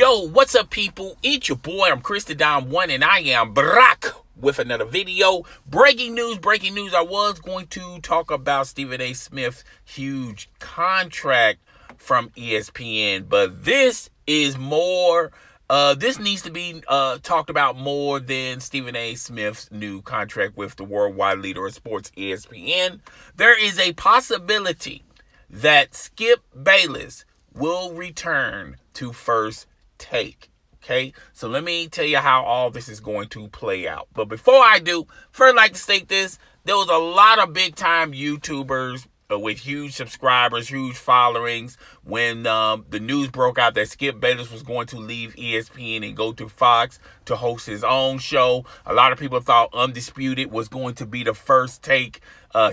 Yo, what's up, people? It's your boy. I'm Chris the Dom One, and I am back with another video. Breaking news. I was going to talk about Stephen A. Smith's huge contract from ESPN, but this is more. This needs to be talked about more than Stephen A. Smith's new contract with the worldwide leader of sports, ESPN. There is a possibility that Skip Bayless will return to First Take. Okay, so let me tell you how all this is going to play out. But before I do, first I'd like to state this. There was a lot of big time YouTubers with huge subscribers, huge followings, when the news broke out that Skip Bayless was going to leave ESPN and go to Fox to host his own show. A lot of people thought Undisputed was going to be the First Take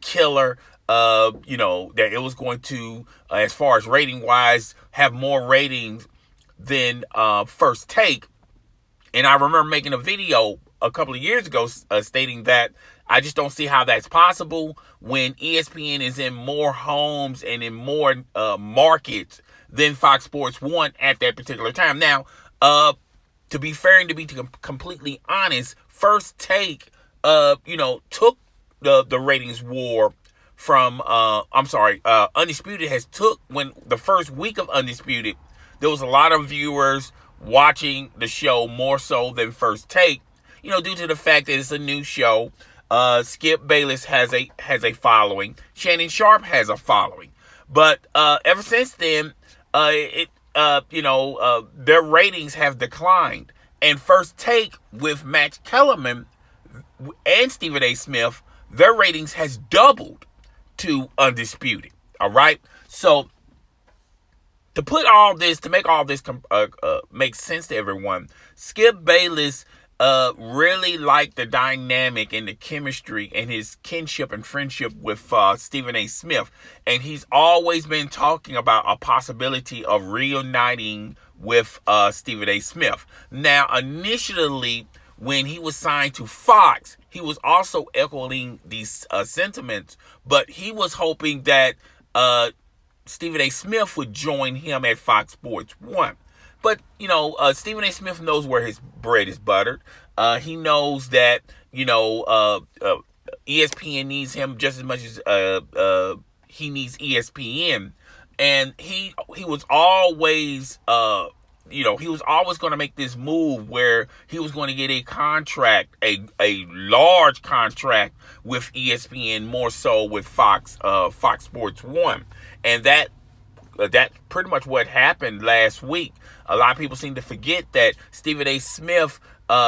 killer. That it was going to, as far as rating wise, have more ratings than First Take. And I remember making a video a couple of years ago stating that I just don't see how that's possible when ESPN is in more homes and in more markets than Fox Sports 1 at that particular time. Now, to be fair and to be completely honest, First Take, took the ratings war from, Undisputed has took, when the first week of Undisputed, there was a lot of viewers watching the show more so than First Take, due to the fact that it's a new show. Skip Bayless has a following. Shannon Sharpe has a following. But ever since then, their ratings have declined. And First Take with Max Kellerman and Stephen A. Smith, their ratings has doubled to Undisputed. All right? So to make all this make sense to everyone, Skip Bayless really liked the dynamic and the chemistry and his kinship and friendship with Stephen A. Smith. And he's always been talking about a possibility of reuniting with Stephen A. Smith. Now, initially, when he was signed to Fox, he was also echoing these sentiments, but he was hoping that Stephen A. Smith would join him at Fox Sports 1. But, Stephen A. Smith knows where his bread is buttered. He knows that, ESPN needs him just as much as he needs ESPN. And he was always, he was always going to make this move where he was going to get a contract, a large contract with ESPN, more so with Fox Sports 1. And that's pretty much what happened last week. A lot of people seem to forget that Stephen A. Smith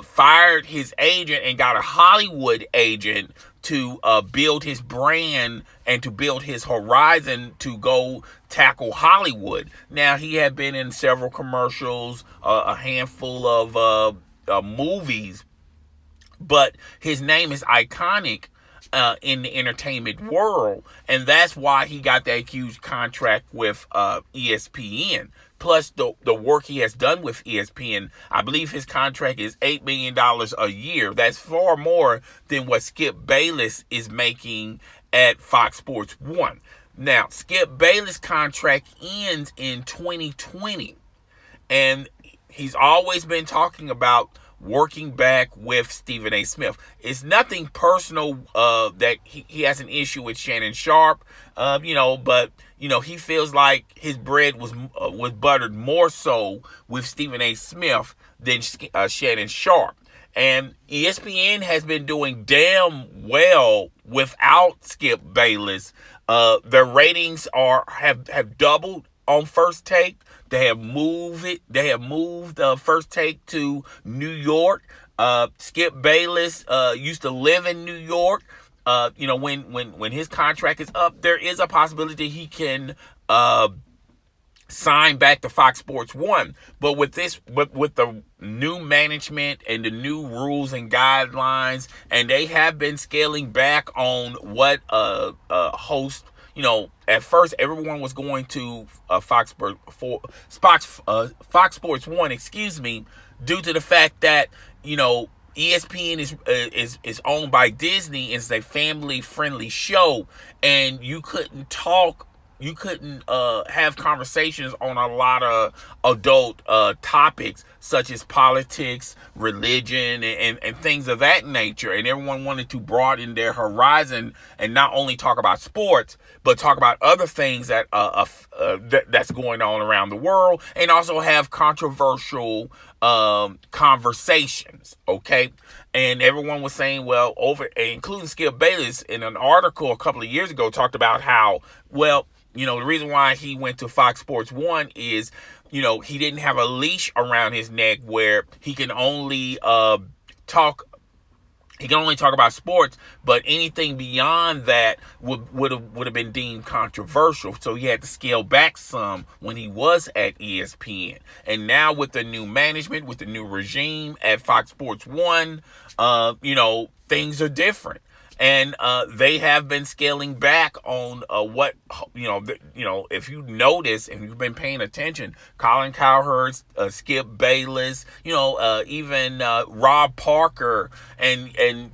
fired his agent and got a Hollywood agent to build his brand and to build his horizon to go tackle Hollywood. Now, he had been in several commercials, a handful of movies, but his name is iconic in the entertainment world, and that's why he got that huge contract with ESPN. Plus the work he has done with ESPN. I believe his contract is $8 million a year. That's far more than what Skip Bayless is making at Fox Sports 1. Now, Skip Bayless' contract ends in 2020, and he's always been talking about working back with Stephen A. Smith. It's nothing personal that he has an issue with Shannon Sharpe, but he feels like his bread was buttered more so with Stephen A. Smith than Shannon Sharpe. And ESPN has been doing damn well without Skip Bayless. Their ratings have doubled on First Take. They have moved First Take to New York. Skip Bayless used to live in New York. When his contract is up, there is a possibility he can sign back to Fox Sports 1. But with the new management and the new rules and guidelines, and they have been scaling back on what host. At first everyone was going to Fox Sports 1, due to the fact that ESPN is owned by Disney. It's a family friendly show, and you couldn't talk have conversations on a lot of adult topics such as politics, religion, and things of that nature. And everyone wanted to broaden their horizon and not only talk about sports, but talk about other things that's going on around the world, and also have controversial conversations. Okay. And everyone was saying, well, including Skip Bayless, in an article a couple of years ago, talked about how, well, the reason why he went to Fox Sports 1 is, he didn't have a leash around his neck where he can only talk about sports, but anything beyond that would have been deemed controversial. So he had to scale back some when he was at ESPN. And now with the new management, with the new regime at Fox Sports 1, things are different. And they have been scaling back on if you notice, if you've been paying attention, Colin Cowherd, Skip Bayless, even Rob Parker and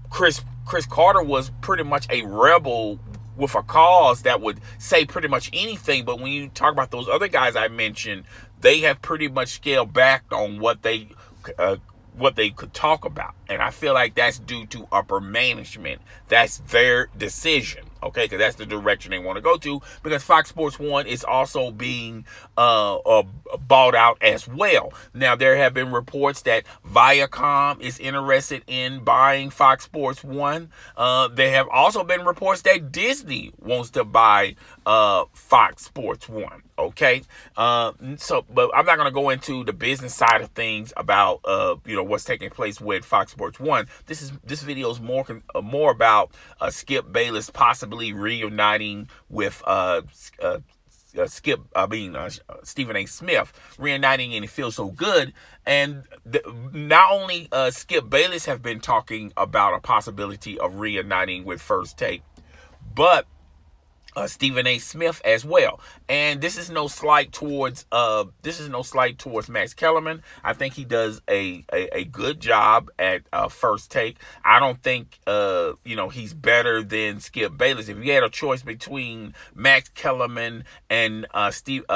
Chris Carter was pretty much a rebel with a cause that would say pretty much anything. But when you talk about those other guys I mentioned, they have pretty much scaled back on what they could talk about. And I feel like that's due to upper management. That's their decision, okay? Because that's the direction they want to go to, because Fox Sports 1 is also being bought out as well. Now, there have been reports that Viacom is interested in buying Fox Sports 1. There have also been reports that Disney wants to buy Fox Sports 1. Okay, but I'm not going to go into the business side of things about what's taking place with Fox Sports 1. This video is more about Skip Bayless possibly reuniting with Stephen A. Smith, reuniting, and it feels so good. And not only Skip Bayless have been talking about a possibility of reuniting with First Take, but Stephen A. Smith as well. And this is no slight towards Max Kellerman. I think he does a good job at First Take. I don't think he's better than Skip Bayless. If you had a choice between Max Kellerman and Skip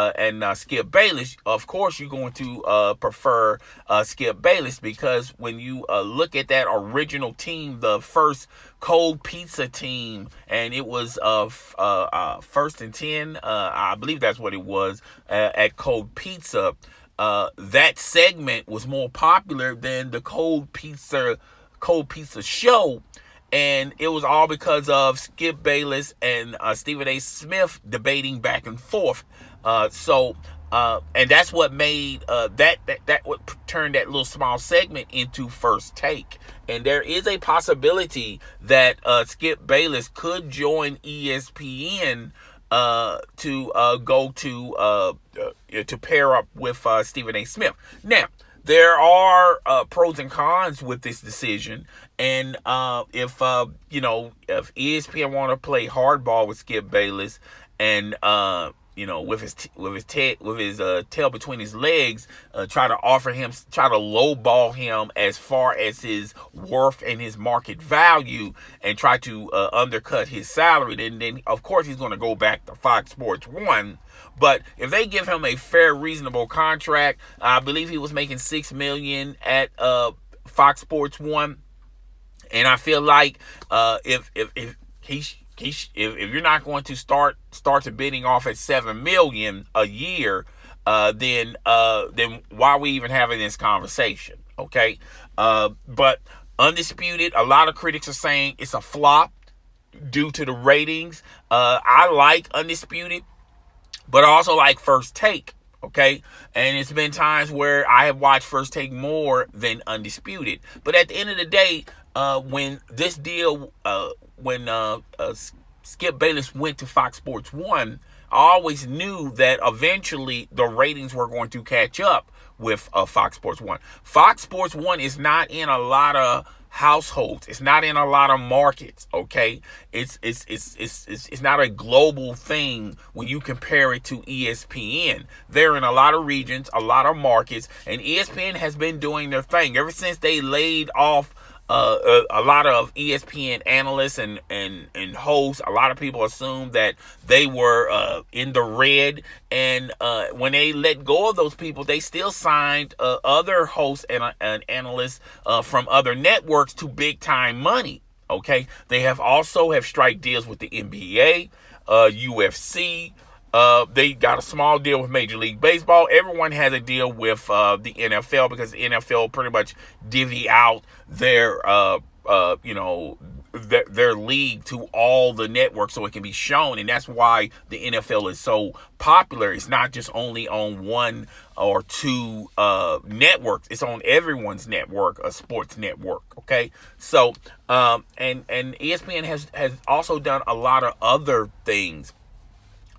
Bayless, of course you're going to prefer Skip Bayless, because when you look at that original team, the first Cold Pizza team, and it was First and 10, I believe that's what it was, at Cold Pizza. That segment was more popular than the Cold Pizza show, and it was all because of Skip Bayless and Stephen A. Smith debating back and forth. And that's what made that what turned that little small segment into First Take. And there is a possibility that Skip Bayless could join ESPN to go to pair up with Stephen A. Smith. Now, there are pros and cons with this decision, and if ESPN want to play hardball with Skip Bayless and with his tail between his legs, try to lowball him as far as his worth and his market value, and try to undercut his salary, then of course he's going to go back to Fox Sports 1. But if they give him a fair, reasonable contract, I believe he was making $6 million at Fox Sports 1, and I feel like if you're not going to start to bidding off at $7 million a year, then why are we even having this conversation? Okay, but Undisputed, a lot of critics are saying it's a flop due to the ratings. I like Undisputed, but I also like First Take. Okay, and it's been times where I have watched First Take more than Undisputed. But at the end of the day, when this deal, Skip Bayless went to Fox Sports 1, I always knew that eventually the ratings were going to catch up with Fox Sports 1. Fox Sports 1 is not in a lot of households. It's not in a lot of markets. Okay, it's not a global thing when you compare it to ESPN. They're in a lot of regions, a lot of markets, and ESPN has been doing their thing ever since they laid off a lot of ESPN analysts and hosts, a lot of people assumed that they were in the red. And when they let go of those people, they still signed other hosts and analysts from other networks to big time money. Okay, they have also have strike deals with the NBA, UFC. They got a small deal with Major League Baseball. Everyone has a deal with the NFL because the NFL pretty much divvy out their their league to all the networks so it can be shown, and that's why the NFL is so popular. It's not just only on one or two networks; it's on everyone's network, a sports network. Okay, so and ESPN has also done a lot of other things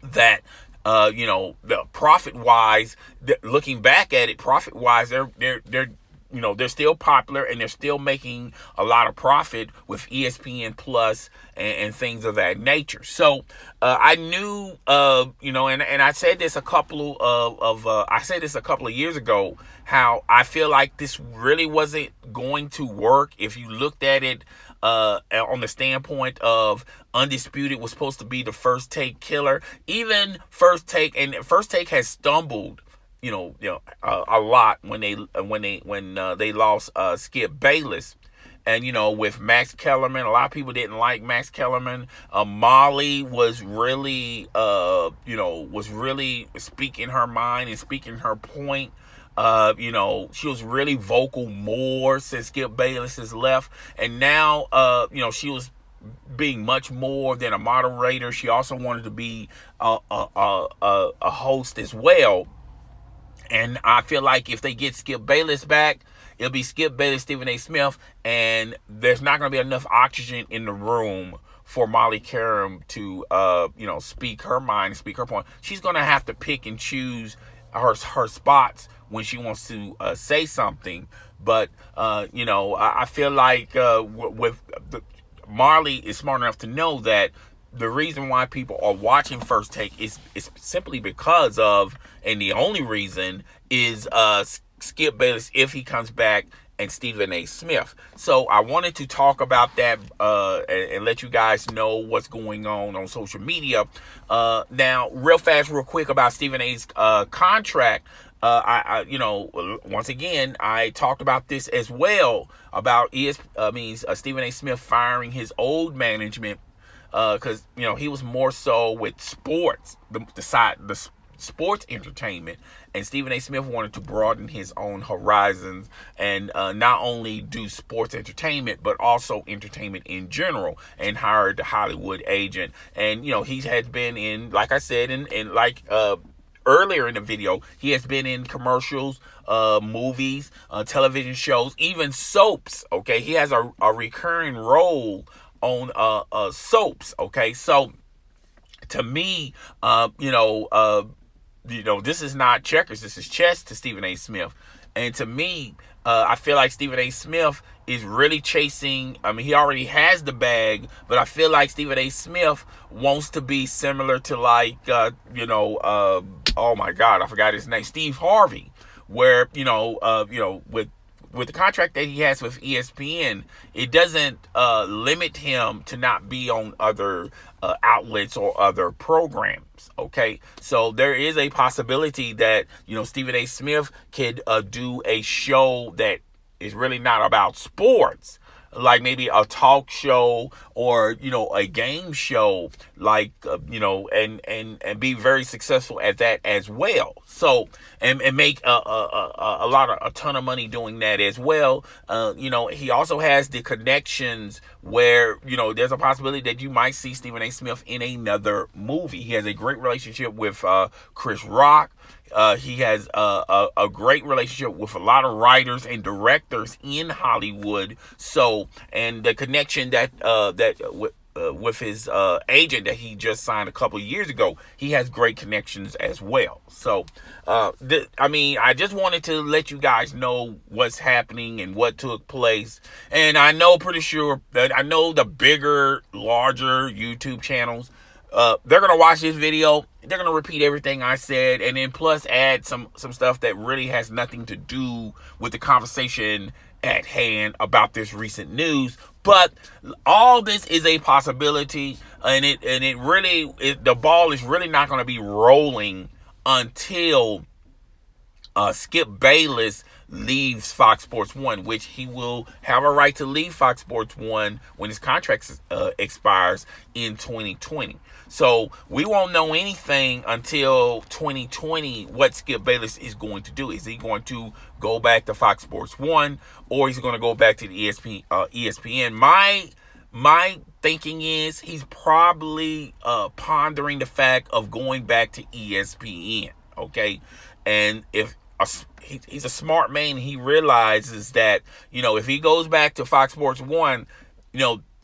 that the profit wise, looking back at it, profit wise, they're still popular and they're still making a lot of profit with ESPN Plus and things of that nature. So I knew, and I said this a couple of years ago, how I feel like this really wasn't going to work if you looked at it on the standpoint of Undisputed was supposed to be the First Take killer. Even First Take has stumbled, a lot when they lost Skip Bayless. And with Max Kellerman, a lot of people didn't like Max Kellerman. Molly was really speaking her mind and speaking her point. She was really vocal more since Skip Bayless has left, and now she was being much more than a moderator. She also wanted to be a host as well. And I feel like if they get Skip Bayless back, it'll be Skip Bayless, Stephen A. Smith, and there's not going to be enough oxygen in the room for Molly Qerim to, speak her mind, speak her point. She's going to have to pick and choose her spots when she wants to say something. But, I feel like Marley is smart enough to know that the reason why people are watching First Take is simply because of, and the only reason is Skip Bayless, if he comes back, and Stephen A. Smith. So I wanted to talk about that and let you guys know what's going on social media. Now, real fast, real quick about Stephen A.'s contract. Once again, I talked about this as well about Stephen A. Smith firing his old management because he was more so with sports, the sports entertainment, and Stephen A. Smith wanted to broaden his own horizons and not only do sports entertainment but also entertainment in general, and hired the Hollywood agent. And he has been in, like I said, earlier in the video, he has been in commercials, movies, television shows, even soaps. Okay, he has a recurring role on soaps. Okay, so to me, this is not checkers, this is chess to Stephen A. Smith. And to me, I feel like Stephen A. Smith is really chasing, he already has the bag, but I feel like Stephen A. Smith wants to be similar to oh my God, I forgot his name, Steve Harvey, where, with the contract that he has with ESPN, it doesn't limit him to not be on other outlets or other programs. Okay, so there is a possibility that Stephen A. Smith could do a show that is really not about sports, like maybe a talk show or a game show, like and be very successful at that as well. So and make a ton of money doing that as well. He also has the connections where there's a possibility that you might see Stephen A. Smith in another movie. He has a great relationship with Chris Rock. He has a great relationship with a lot of writers and directors in Hollywood. So, and the connection with his agent that he just signed a couple of years ago, he has great connections as well. So, I just wanted to let you guys know what's happening and what took place. And I know the bigger, larger YouTube channels, they're going to watch this video they're gonna repeat everything I said, and then plus add some stuff that really has nothing to do with the conversation at hand about this recent news. But all this is a possibility, and the ball is really not going to be rolling until Skip Bayless leaves Fox Sports 1, which he will have a right to leave Fox Sports 1 when his contract expires in 2020. So we won't know anything until 2020 what Skip Bayless is going to do. Is he going to go back to Fox Sports 1, or is he going to go back to the ESPN? My thinking is he's probably pondering the fact of going back to ESPN, okay? And if he's a smart man, he realizes that, if he goes back to Fox Sports 1,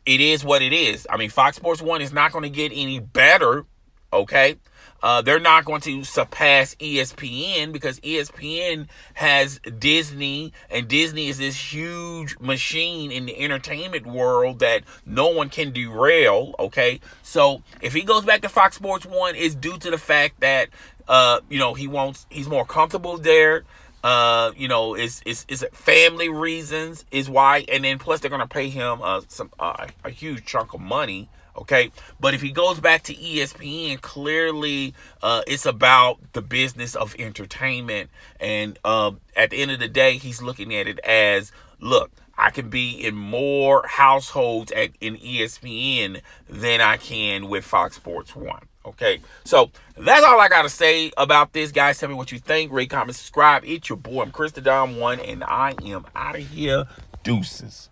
it is what it is. I mean, Fox Sports 1 is not going to get any better, okay? They're not going to surpass ESPN because ESPN has Disney, and Disney is this huge machine in the entertainment world that no one can derail, okay? So if he goes back to Fox Sports 1, it's due to the fact that he's more comfortable there. It's family reasons is why, and then plus they're gonna pay him a huge chunk of money. Okay, but if he goes back to ESPN, clearly it's about the business of entertainment, and at the end of the day, he's looking at it as, look, I can be in more households in ESPN than I can with Fox Sports 1. Okay, so that's all I got to say about this, guys. Tell me what you think. Rate, comment, subscribe. It's your boy, I'm Chris the Dom 1, and I am out of here. Deuces.